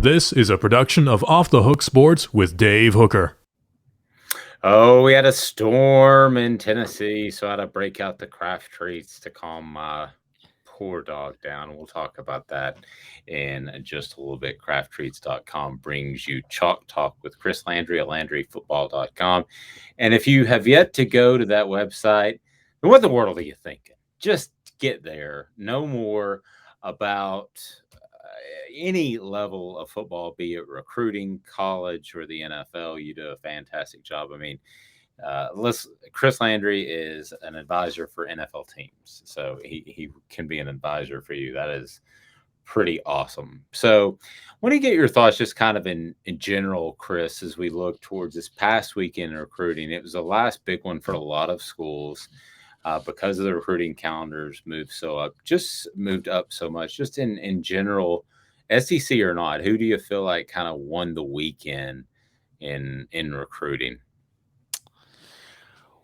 This is a production of Off the Hook Sports with Dave Hooker. Oh, we had a storm in Tennessee, so I had to break out the craft treats to calm my poor dog down. We'll talk about that in just a little bit. CraftTreats.com brings you Chalk Talk with Chris Landry at LandryFootball.com. And if you have yet to go to that website, then what the world are you thinking? Just get there. No more about any level of football, be it recruiting, college, or the NFL. You do a fantastic job. I mean, Chris Landry is an advisor for NFL teams, so he can be an advisor for you. That is pretty awesome. So, when you get your thoughts, just kind of in general, Chris, as we look towards this past weekend in recruiting, it was the last big one for a lot of schools. Because of the recruiting calendars moved up so much. Just in general, SEC or not, who do you feel like kind of won the weekend in recruiting?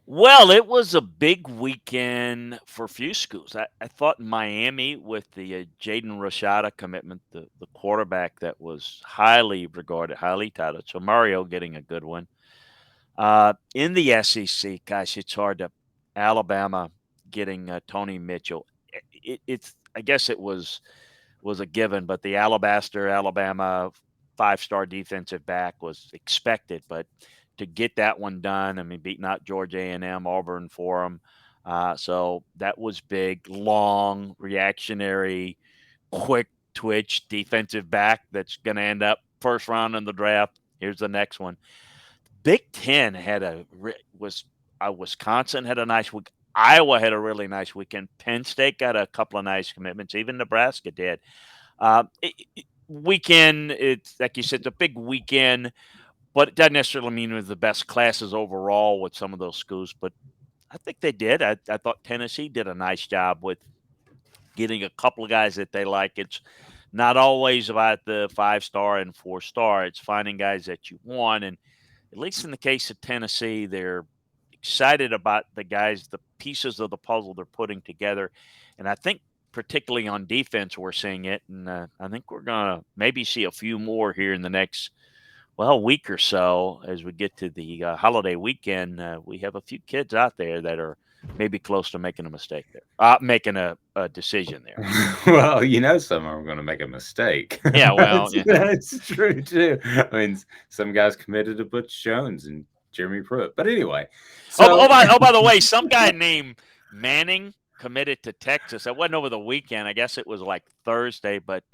Well, it was a big weekend for a few schools. I thought Miami, with the Jaden Rashada commitment, the quarterback that was highly regarded, highly touted. So Mario getting a good one. In the SEC, gosh, it's hard to. Alabama getting Tony Mitchell. It's I guess it was a given, but the Alabaster Alabama 5-star defensive back was expected, but to get that one done, I mean, beating out Georgia A&M, Auburn for them. So that was big, long, reactionary, quick twitch defensive back that's going to end up first round in the draft. Here's the next one. Big Ten Wisconsin had a nice week. Iowa had a really nice weekend. Penn State got a couple of nice commitments. Even Nebraska did. Weekend, it's like you said, it's a big weekend, but it doesn't necessarily mean it was the best classes overall with some of those schools. But I think they did. I thought Tennessee did a nice job with getting a couple of guys that they like. It's not always about the 5-star and 4-star. It's finding guys that you want. And at least in the case of Tennessee, they're excited about the guys, the pieces of the puzzle they're putting together. And I think particularly on defense, we're seeing it. And I think we're going to maybe see a few more here in the next, week or so as we get to the holiday weekend. We have a few kids out there that are maybe close to making a mistake there, making a decision there. Well, some are going to make a mistake. Yeah, well, yeah. That's true too. I mean, some guys committed to Butch Jones and Jeremy Pruitt, but anyway. By the way, some guy named Manning committed to Texas. It wasn't over the weekend. I guess it was like Thursday, but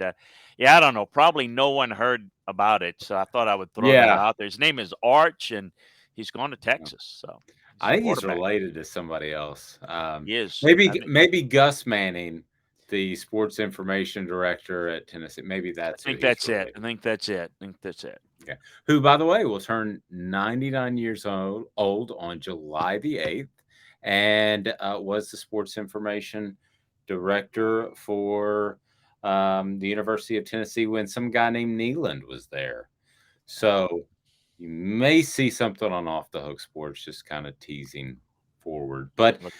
yeah, I don't know. Probably no one heard about it, so I thought I would throw that Yeah, out there. His name is Arch, and he's gone to Texas. So I think he's quarterback. related to somebody else. He is. Maybe Gus Manning, the sports information director at Tennessee. Maybe that's. I think that's it. I think that's it. Okay. Who, by the way, will turn 99 years old on July the 8th, and was the sports information director for the University of Tennessee when some guy named Nealand was there. So you may see something on Off the Hook Sports, just kind of teasing forward. But Look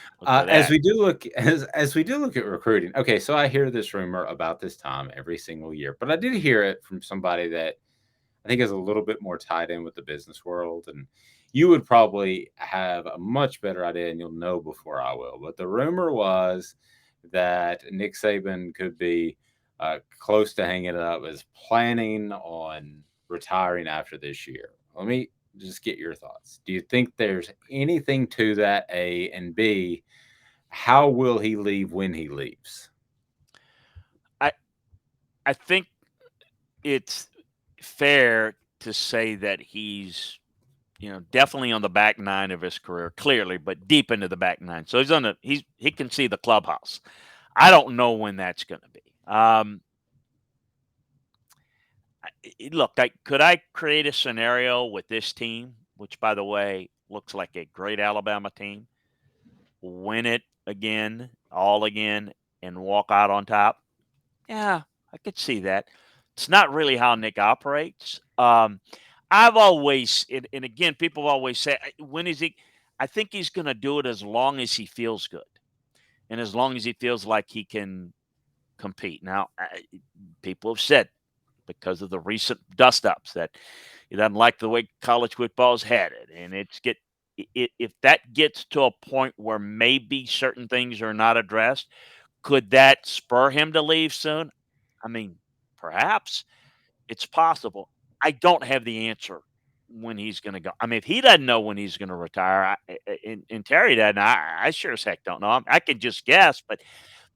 as we do look at recruiting, okay, so I hear this rumor about this time every single year, but I did hear it from somebody that I think is a little bit more tied in with the business world, and you would probably have a much better idea, and you'll know before I will. But the rumor was that Nick Saban could be close to hanging it up, is planning on retiring after this year. Let me just get your thoughts. Do you think there's anything to that? A and B, how will he leave when he leaves? I think it's fair to say that he's definitely on the back nine of his career, clearly, but deep into the back nine. So he can see the clubhouse. I don't know when that's going to be. Look, could I create a scenario with this team, which, by the way, looks like a great Alabama team, win it again, all again, and walk out on top? Yeah, I could see that. It's not really how Nick operates. I've always, and again, people always say, when is he? I think he's going to do it as long as he feels good and as long as he feels like he can compete. Now, people have said because of the recent dust-ups that he doesn't like the way college football's headed, and if that gets to a point where maybe certain things are not addressed, could that spur him to leave soon? I mean, perhaps. It's possible. I don't have the answer when he's gonna go. I mean, if he doesn't know when he's gonna retire, and Terry doesn't, I sure as heck don't know. I can just guess, but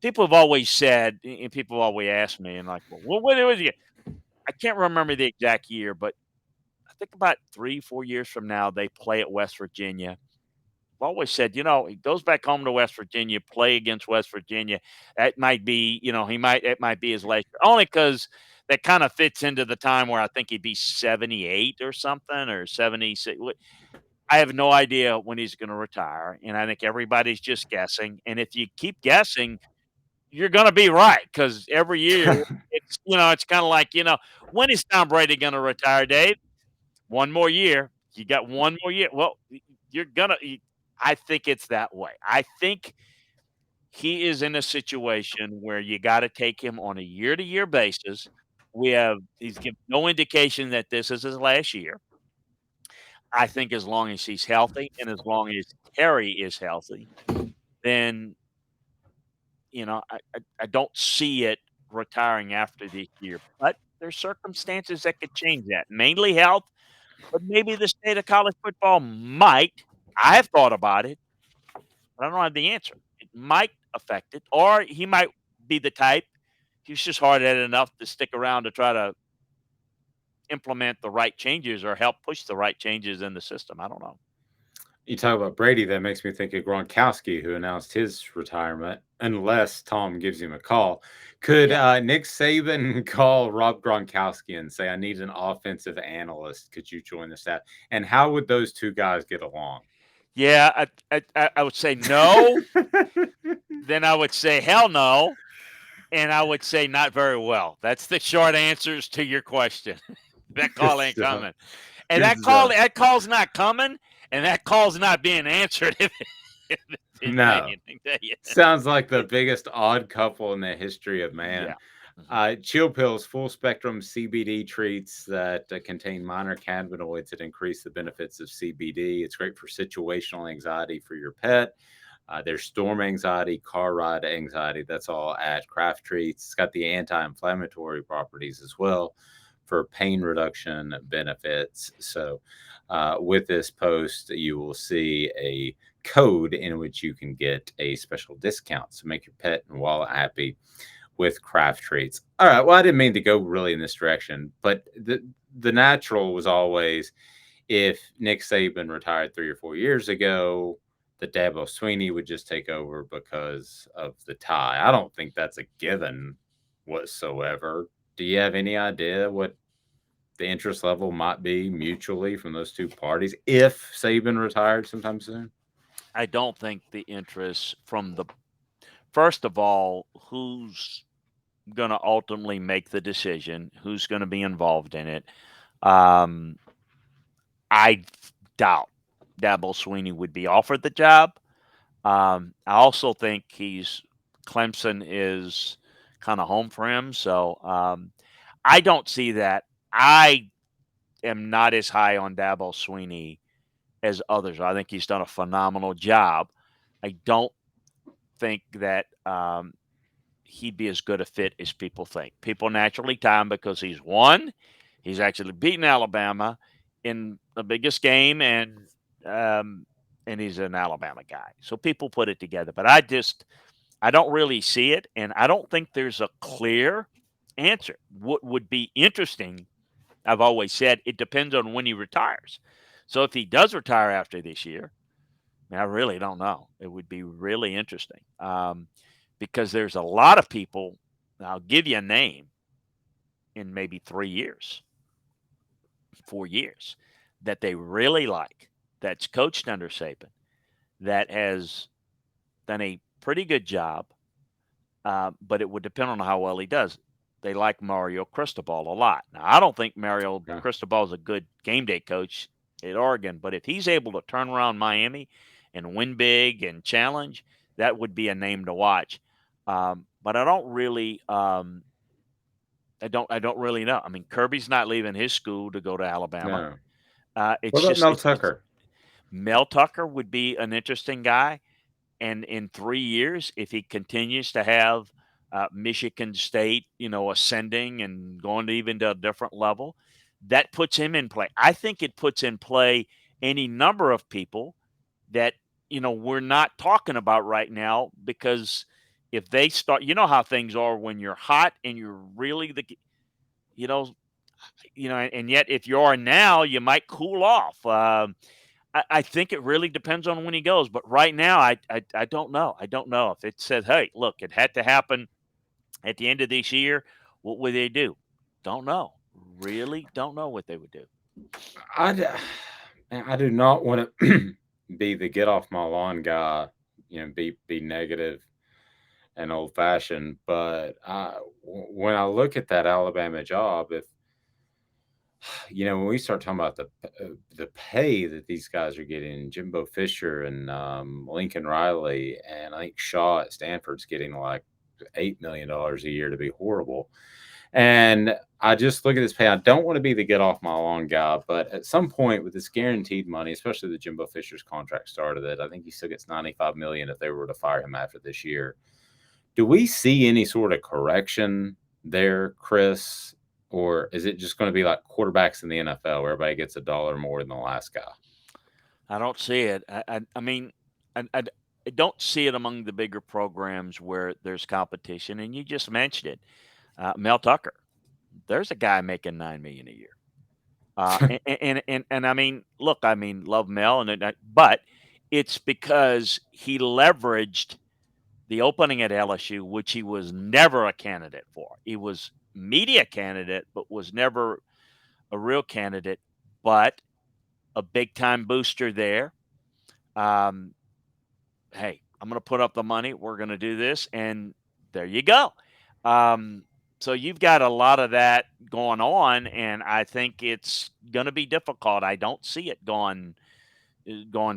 people have always said, and people always ask me, and like, well, what was he? I can't remember the exact year, but I think about 3, 4 years from now, they play at West Virginia. I've always said, he goes back home to West Virginia, play against West Virginia. That might be, it might be his last year, only because that kind of fits into the time where I think he'd be 78 or something or 76. I have no idea when he's going to retire. And I think everybody's just guessing. And if you keep guessing, you're going to be right because every year it's kind of like, when is Tom Brady going to retire, Dave? One more year. You got one more year. Well, you're gonna I think it's that way. I think he is in a situation where you gotta take him on a year-to-year basis. He's given no indication that this is his last year. I think as long as he's healthy and as long as Terry is healthy, then, I don't see it retiring after this year, but there's circumstances that could change that, mainly health. But maybe the state of college football might. I have thought about it, but I don't have the answer. It might affect it, or he might be the type. He's just hard-headed enough to stick around to try to implement the right changes or help push the right changes in the system. I don't know. You talk about Brady, that makes me think of Gronkowski, who announced his retirement, unless Tom gives him a call. Could Yeah. Nick Saban call Rob Gronkowski and say, I need an offensive analyst? Could you join the staff? And how would those two guys get along? Yeah, I would say no. Then I would say hell no, and I would say not very well. That's the short answers to your question. That Good call ain't stuff. coming. And Good stuff. that call's not coming, and that call's not being answered if it didn't mean No. anything to you. Sounds like the biggest odd couple in the history of man. Yeah. Mhm. Chill pills, full spectrum CBD treats that contain minor cannabinoids that increase the benefits of CBD. It's great for situational anxiety for your pet. There's storm anxiety, car ride anxiety. That's all at Craft Treats. It's got the anti-inflammatory properties as well for pain reduction benefits. So, with this post, you will see a code in which you can get a special discount. So make your pet and wallet happy with Craft Treats. All right. Well, I didn't mean to go really in this direction, but the natural was always, if Nick Saban retired 3 or 4 years ago, the Dabo Sweeney would just take over because of the tie. I don't think that's a given whatsoever. Do you have any idea what the interest level might be mutually from those two parties if Saban retired sometime soon? I don't think the interest from the first of all, who's going to ultimately make the decision, who's going to be involved in it. Um, I doubt Dabo Sweeney would be offered the job. I also think Clemson is kind of home for him. So I don't see that. I am not as high on Dabo Sweeney as others. I think he's done a phenomenal job. I don't think that he'd be as good a fit as people think. People naturally tie him because he's actually beaten Alabama in the biggest game, um, and he's an Alabama guy. So people put it together. But I don't really see it, and I don't think there's a clear answer. What would be interesting, I've always said, it depends on when he retires. So if he does retire after this year, I really don't know. It would be really interesting because there's a lot of people. I'll give you a name in maybe 3 years, 4 years that they really like. That's coached under Saban. That has done a pretty good job, but it would depend on how well he does. They like Mario Cristobal a lot. Now, I don't think Mario Yeah. Cristobal is a good game day coach at Oregon, but if he's able to turn around Miami and win big and challenge, that would be a name to watch. But I don't really I don't really know. I mean, Kirby's not leaving his school to go to Alabama. No. It's What about just Mel it's Tucker? Mel Tucker would be an interesting guy. And in 3 years, if he continues to have Michigan State, ascending and going to even to a different level, that puts him in play. I think it puts in play any number of people that we're not talking about right now, because if they start, how things are when you're hot and you're really you know, and yet if you are now, you might cool off. I think it really depends on when he goes, but right now, I don't know. I don't know if it said, "Hey, look, it had to happen at the end of this year." What would they do? Don't know. Really, don't know what they would do. I, d- Man, I do not want to be the get off my lawn guy, be negative and old fashioned. But when I look at that Alabama job, if when we start talking about the pay that these guys are getting, Jimbo Fisher and Lincoln Riley, and I think Shaw at Stanford's getting like $8 million a year, to be horrible. And I just look at this pay. I don't want to be the get off my lawn guy, but at some point with this guaranteed money, especially the Jimbo Fisher's contract started it, I think he still gets $95 million if they were to fire him after this year. Do we see any sort of correction there, Chris? Or is it just going to be like quarterbacks in the NFL where everybody gets $1 more than the last guy? I don't see it. I mean, I don't see it among the bigger programs where there's competition. And you just mentioned it, Mel Tucker. There's a guy making $9 million a year. And I mean, look, I mean, love Mel, but it's because he leveraged the opening at LSU, which he was never a candidate for. He was media candidate, but was never a real candidate. But a big time booster there. Um, hey, I'm going to put up the money. We're going to do this, and there you go. Um, so you've got a lot of that going on, and I think it's going to be difficult. I don't see it going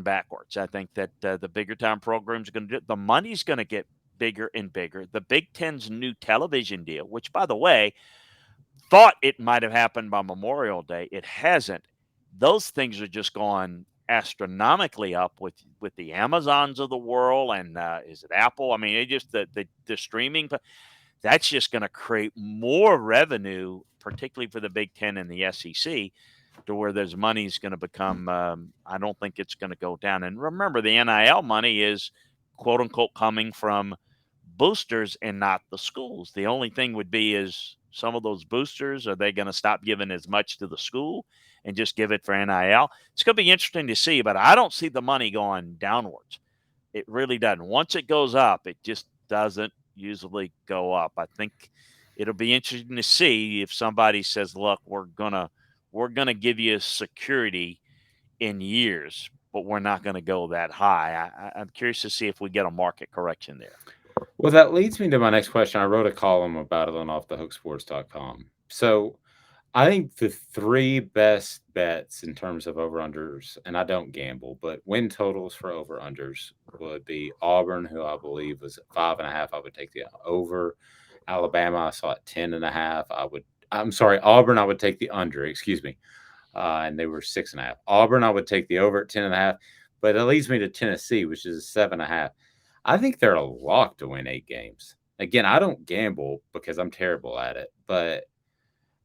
backwards. I think that the bigger time programs are going to do. The money's going to get bigger and bigger. The Big Ten's new television deal, which by the way, thought it might have happened by Memorial Day, it hasn't. Those things are just gone astronomically up with the Amazons of the world, and is it Apple? I mean, it just the streaming. That's just going to create more revenue, particularly for the Big Ten and the SEC, to where there's money's going to become. I don't think it's going to go down. And remember, the NIL money is quote unquote coming from boosters and not the schools. The only thing would be is some of those boosters, are they going to stop giving as much to the school and just give it for NIL? It's going to be interesting to see, but I don't see the money going downwards. It really doesn't. Once it goes up, it just doesn't usually go up. I think it'll be interesting to see if somebody says, "Look, we're gonna give you security in years, but we're not going to go that high." I'm curious to see if we get a market correction there. Well, that leads me to my next question. I wrote a column about it on offthehooksports.com. So I think the three best bets in terms of over-unders, and I don't gamble, but win totals for over-unders would be Auburn, who I believe was at 5.5. I would take the over. Alabama, I saw at 10.5. I'm sorry, Auburn, I would take the under, excuse me. And they were 6.5. Auburn, I would take the over at 10.5. But that leads me to Tennessee, which is 7.5. I think they're a lock to win 8 games. Again, I don't gamble because I'm terrible at it, but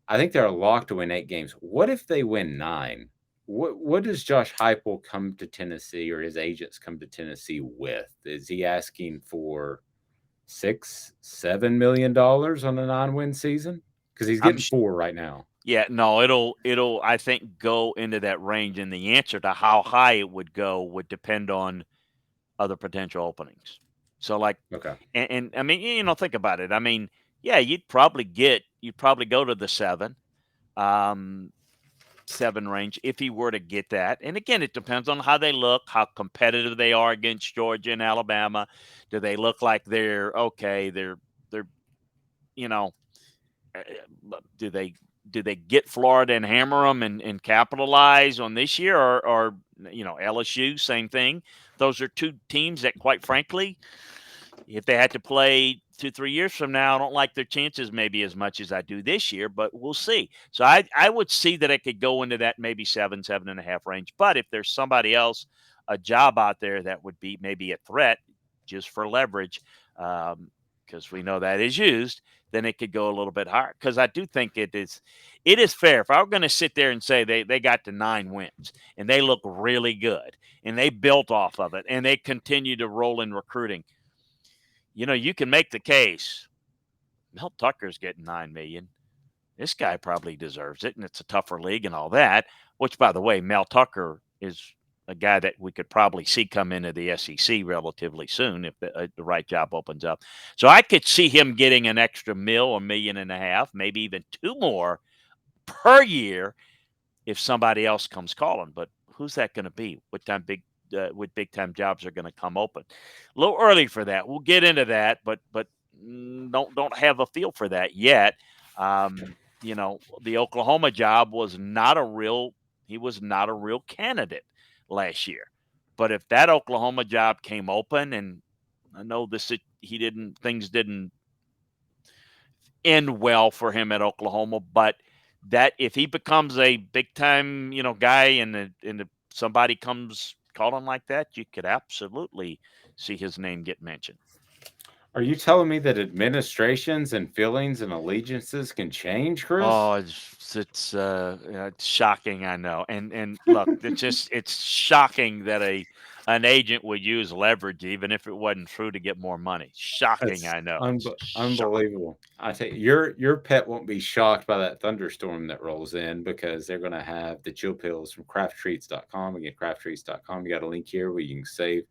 I think they're a lock to win 8 games. What if they win 9? What does Josh Heupel come to Tennessee, or his agents come to Tennessee with? Is he asking for $6-7 million on a 9-win season? Because he's I'm getting 4 right now. Yeah, no, it'll I think go into that range, and the answer to how high it would go would depend on other potential openings. So like, Okay. and I mean, think about it. I mean, yeah, you'd probably go to the um, 7 range if he were to get that. And again, it depends on how they look, how competitive they are against Georgia and Alabama. Do they look like they're okay? They're you know do they get Florida and hammer them and capitalize on this year, or LSU, same thing. Those are two teams that, quite frankly, if they had to play 2-3 years from now, I don't like their chances maybe as much as I do this year, but we'll see. So I would see that it could go into that maybe 7.5 range. But if there's somebody else, a job out there that would be maybe a threat just for leverage, because we know that is used, then it could go a little bit higher. Because I do think it is fair. If I were going to sit there and say they got to 9 wins and they look really good and they built off of it and they continue to roll in recruiting, you can make the case. Mel Tucker's getting $9 million. This guy probably deserves it, and it's a tougher league and all that. Which, by the way, Mel Tucker is a guy that we could probably see come into the SEC relatively soon if the right job opens up. So I could see him getting an extra $1.5 million, maybe even 2 more per year if somebody else comes calling. But who's that going to be? What time with big time jobs are going to come open? A little early for that. We'll get into that, but don't have a feel for that yet. The Oklahoma job was not a real candidate last year. But if that Oklahoma job came open, and I know things didn't end well for him at Oklahoma, but that if he becomes a big time, guy and somebody comes calling like that, you could absolutely see his name get mentioned. Are you telling me that administrations and feelings and allegiances can change, Chris? Oh, it's shocking, I know. And look, it's shocking that an agent would use leverage even if it wasn't true to get more money. Shocking, I know. Unbelievable. I tell you, your pet won't be shocked by that thunderstorm that rolls in, because they're going to have the chill pills from crafttreats.com. Again, crafttreats.com. You got a link here where you can save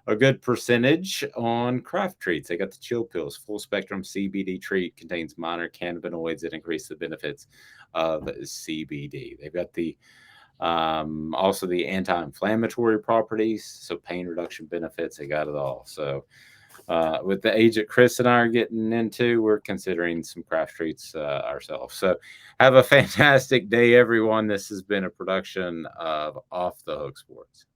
a good percentage on craft treats. They got the chill pills, full spectrum CBD treat, contains minor cannabinoids that increase the benefits of CBD. They've got the also the anti-inflammatory properties, so pain reduction benefits. They got it all. So with the age that Chris and I are getting into, we're considering some craft treats ourselves. So have a fantastic day, everyone. This has been a production of Off the Hook Sports.